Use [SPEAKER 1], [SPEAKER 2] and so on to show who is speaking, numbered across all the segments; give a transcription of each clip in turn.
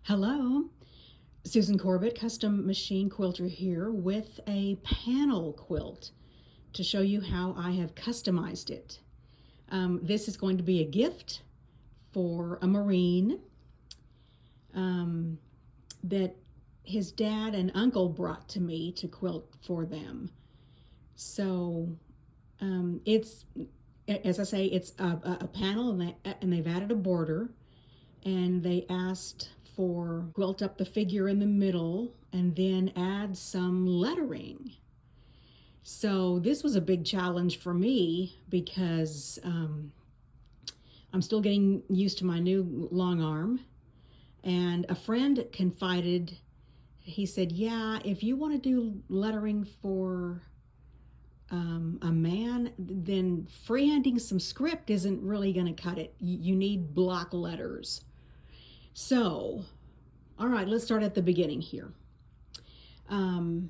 [SPEAKER 1] Hello, Susan Corbett, custom machine quilter here with a panel quilt to show you how I have customized it. This is going to be a gift for a Marine that his dad and uncle brought to me to quilt for them. So it's, as I say, it's a panel and they've added a border, and they asked for quilt up the figure in the middle and then add some lettering. So this was a big challenge for me because I'm still getting used to my new long arm. And a friend confided, he said, yeah, if you want to do lettering for a man, then freehanding some script isn't really going to cut it. You need block letters. So, all right, let's start at the beginning here. I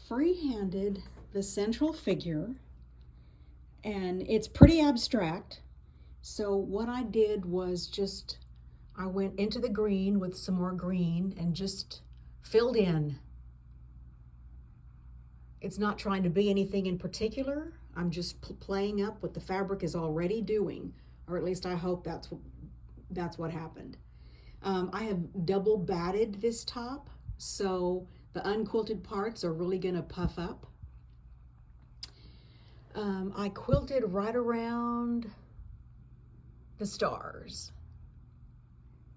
[SPEAKER 1] freehanded the central figure, and it's pretty abstract. So what I did was I went into the green with some more green and just filled in. It's not trying to be anything in particular. I'm just playing up what the fabric is already doing, or at least I hope that's what happened. I have double batted this top, so the unquilted parts are really going to puff up. I quilted right around the stars,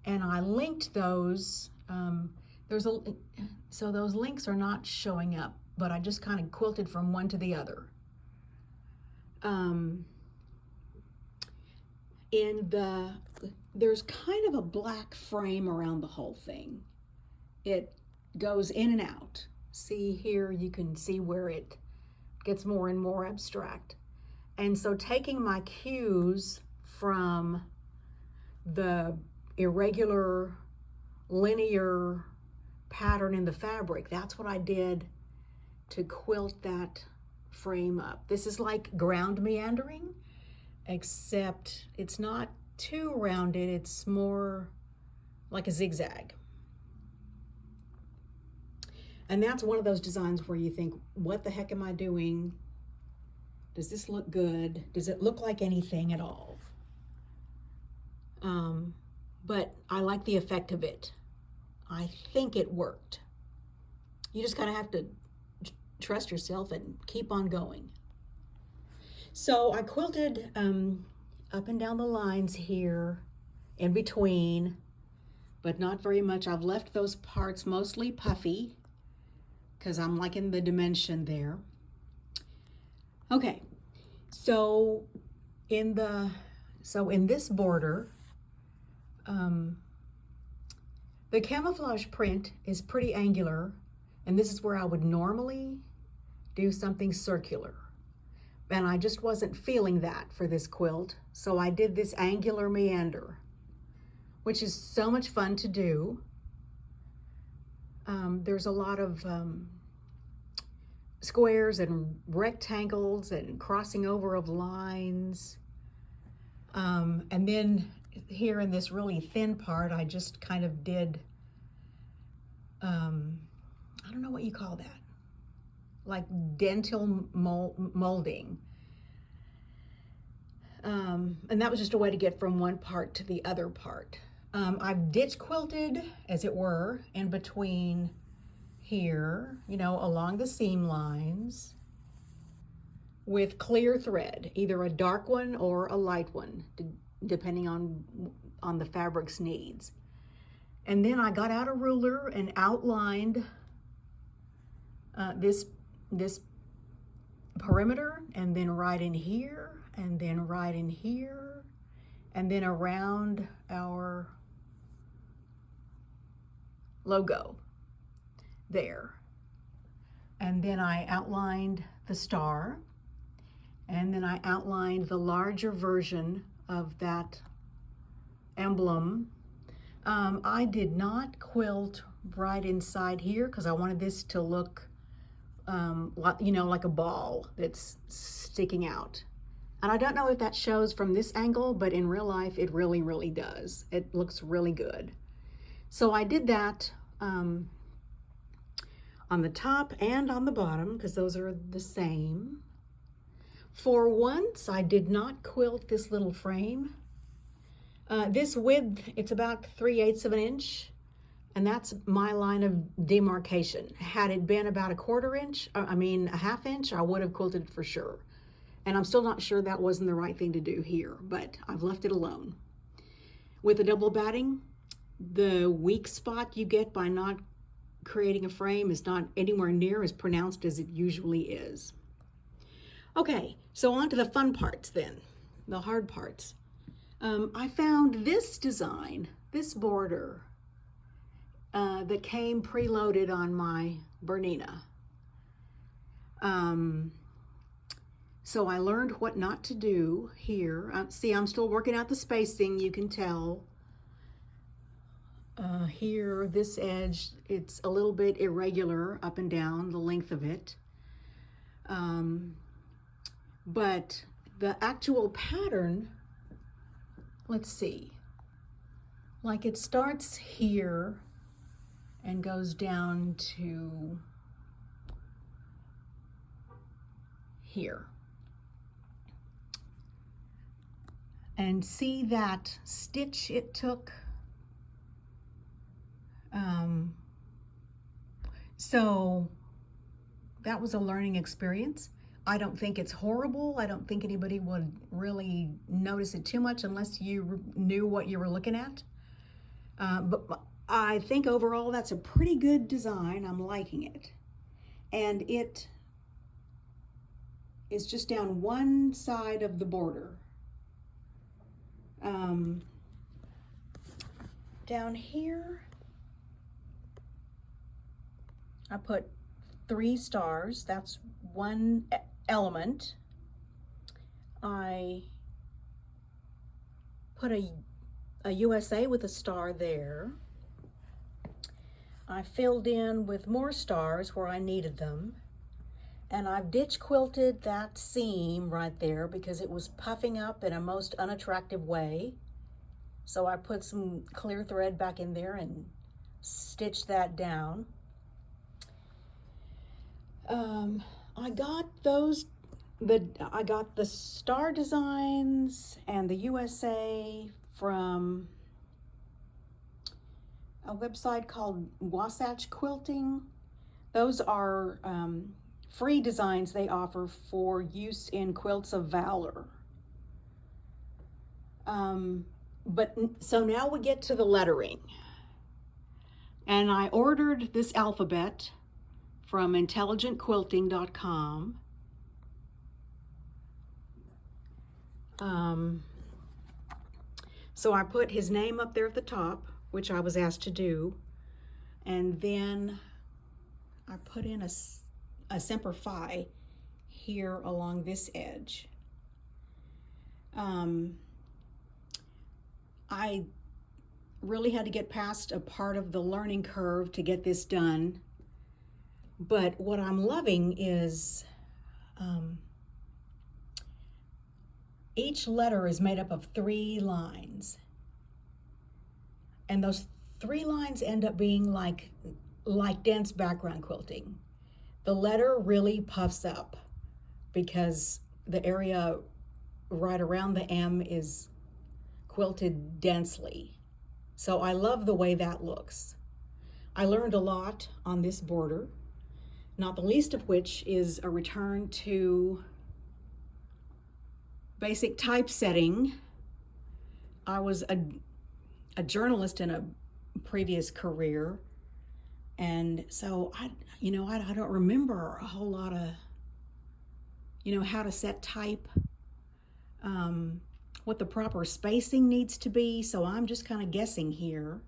[SPEAKER 1] and I linked those. So those links are not showing up, but I just kind of quilted from one to the other. There's kind of a black frame around the whole thing. It goes in and out. See here, you can see where it gets more and more abstract. And so taking my cues from the irregular, linear pattern in the fabric, that's what I did to quilt that frame up. This is like ground meandering, except it's not too rounded, it's more like a zigzag. And that's one of those designs where you think, what the heck am I doing? Does this look good? Does it look like anything at all? But I like the effect of it. I think it worked. You just kind of have to trust yourself and keep on going. So I quilted up and down the lines here, in between, but not very much. I've left those parts mostly puffy because I'm liking the dimension there. Okay, so in this border, the camouflage print is pretty angular, and this is where I would normally do something circular. And I just wasn't feeling that for this quilt, so I did this angular meander, which is so much fun to do. There's a lot of squares and rectangles and crossing over of lines. And then here in this really thin part, I just kind of did, I don't know what you call that, like dentil molding. And that was just a way to get from one part to the other part. I've ditch quilted, as it were, in between here, along the seam lines with clear thread, either a dark one or a light one, depending on the fabric's needs. And then I got out a ruler and outlined this perimeter, and then right in here, and then right in here, and then around our logo there. And then I outlined the star, and then I outlined the larger version of that emblem. I did not quilt right inside here because I wanted this to look like a ball that's sticking out. And I don't know if that shows from this angle, but in real life, it really, really does. It looks really good. So I did that on the top and on the bottom, because those are the same. For once, I did not quilt this little frame. This width, it's about 3/8 of an inch, and that's my line of demarcation. Had it been about a 1/4 inch, a 1/2 inch, I would have quilted it for sure. And I'm still not sure that wasn't the right thing to do here, but I've left it alone. With the double batting, the weak spot you get by not creating a frame is not anywhere near as pronounced as it usually is. Okay, so on to the fun parts then, the hard parts. I found this design, this border, that came preloaded on my Bernina. So I learned what not to do here. See, I'm still working out the spacing, you can tell. Here, this edge, it's a little bit irregular up and down, the length of it. But the actual pattern, let's see, like it starts here and goes down to here. And see that stitch it took? So that was a learning experience. I don't think it's horrible. I don't think anybody would really notice it too much unless you knew what you were looking at. But I think overall that's a pretty good design. I'm liking it. And it is just down one side of the border. Down here, I put 3 stars. That's one element. I put a USA with a star there. I filled in with more stars where I needed them. And I've ditch quilted that seam right there because it was puffing up in a most unattractive way. So I put some clear thread back in there and stitched that down. I got the star designs and the USA from a website called Wasatch Quilting. Those are free designs they offer for use in quilts of valor. So now we get to the lettering. And I ordered this alphabet from intelligentquilting.com. So I put his name up there at the top, which I was asked to do. And then I put in a Semper Fi here along this edge. I really had to get past a part of the learning curve to get this done. But what I'm loving is each letter is made up of 3 lines. And those 3 lines end up being like dense background quilting. The letter really puffs up because the area right around the M is quilted densely. So I love the way that looks. I learned a lot on this border, not the least of which is a return to basic typesetting. I was a journalist in a previous career, and so I don't remember a whole lot of, how to set type, what the proper spacing needs to be. So I'm just kind of guessing here.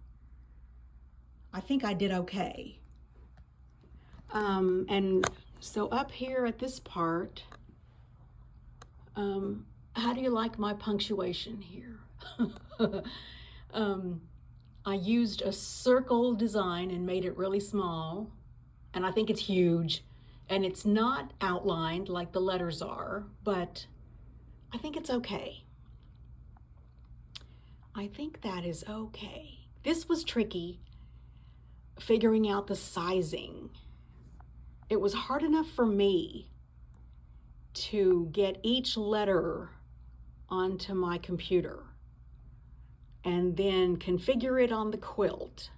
[SPEAKER 1] I think I did okay. And so up here at this part, how do you like my punctuation here? I used a circle design and made it really small, and I think it's huge, and it's not outlined like the letters are, but I think it's okay. I think that is okay. This was tricky, figuring out the sizing. It was hard enough for me to get each letter onto my computer and then configure it on the quilt,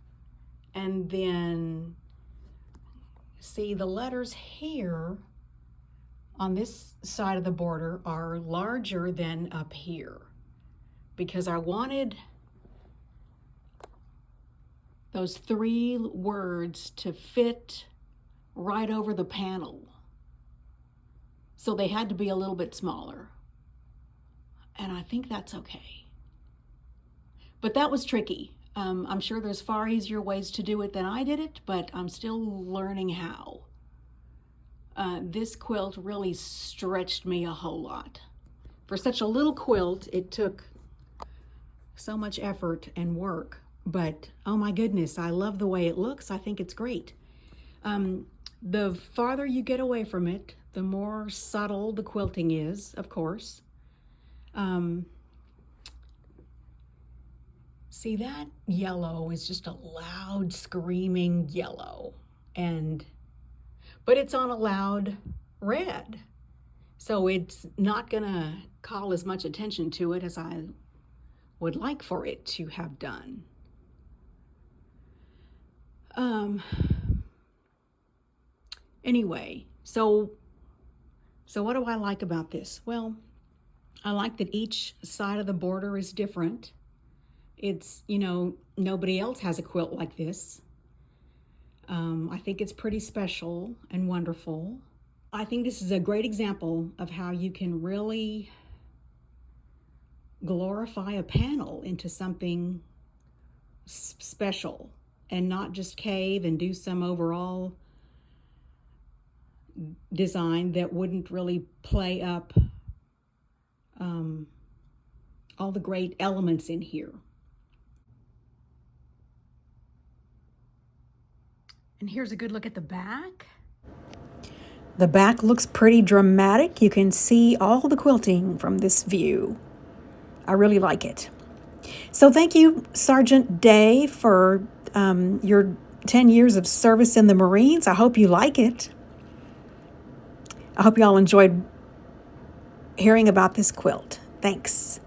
[SPEAKER 1] and then see the letters here on this side of the border are larger than up here because I wanted those 3 words to fit right over the panel. So they had to be a little bit smaller. And I think that's okay. But that was tricky. I'm sure there's far easier ways to do it than I did it, but I'm still learning how. This quilt really stretched me a whole lot. For such a little quilt, it took so much effort and work, but oh my goodness, I love the way it looks. I think it's great. The farther you get away from it, the more subtle the quilting is, of course. See, that yellow is just a loud, screaming yellow, but it's on a loud red. So it's not gonna call as much attention to it as I would like for it to have done. Anyway, so what do I like about this? Well, I like that each side of the border is different. It's, nobody else has a quilt like this. I think it's pretty special and wonderful. I think this is a great example of how you can really glorify a panel into something special and not just cave and do some overall design that wouldn't really play up all the great elements in here. And here's a good look at the back. The back looks pretty dramatic. You can see all the quilting from this view. I really like it. So thank you, Sergeant Day, for your 10 years of service in the Marines. I hope you like it. I hope you all enjoyed hearing about this quilt. Thanks.